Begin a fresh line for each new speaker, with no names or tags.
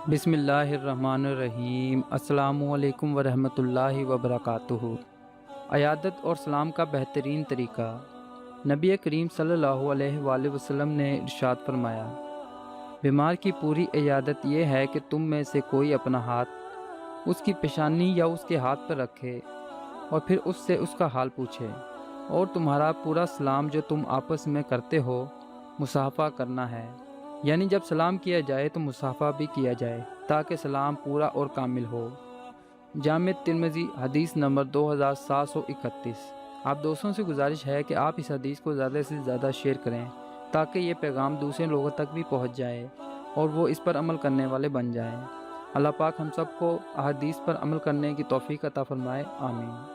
بسم اللہ الرحمن الرحیم۔ السلام علیکم ورحمۃ اللہ وبرکاتہ۔ عیادت اور سلام کا بہترین طریقہ۔ نبی کریم صلی اللہ علیہ وآلہ وسلم نے ارشاد فرمایا، بیمار کی پوری عیادت یہ ہے کہ تم میں سے کوئی اپنا ہاتھ اس کی پیشانی یا اس کے ہاتھ پر رکھے اور پھر اس سے اس کا حال پوچھے، اور تمہارا پورا سلام جو تم آپس میں کرتے ہو مصافحہ کرنا ہے، یعنی جب سلام کیا جائے تو مصافحہ بھی کیا جائے تاکہ سلام پورا اور کامل ہو۔ جامع ترمذی حدیث نمبر 2731۔ آپ دوستوں سے گزارش ہے کہ آپ اس حدیث کو زیادہ سے زیادہ شیئر کریں تاکہ یہ پیغام دوسرے لوگوں تک بھی پہنچ جائے اور وہ اس پر عمل کرنے والے بن جائیں۔ اللہ پاک ہم سب کو احادیث پر عمل کرنے کی توفیق عطا فرمائے، آمین۔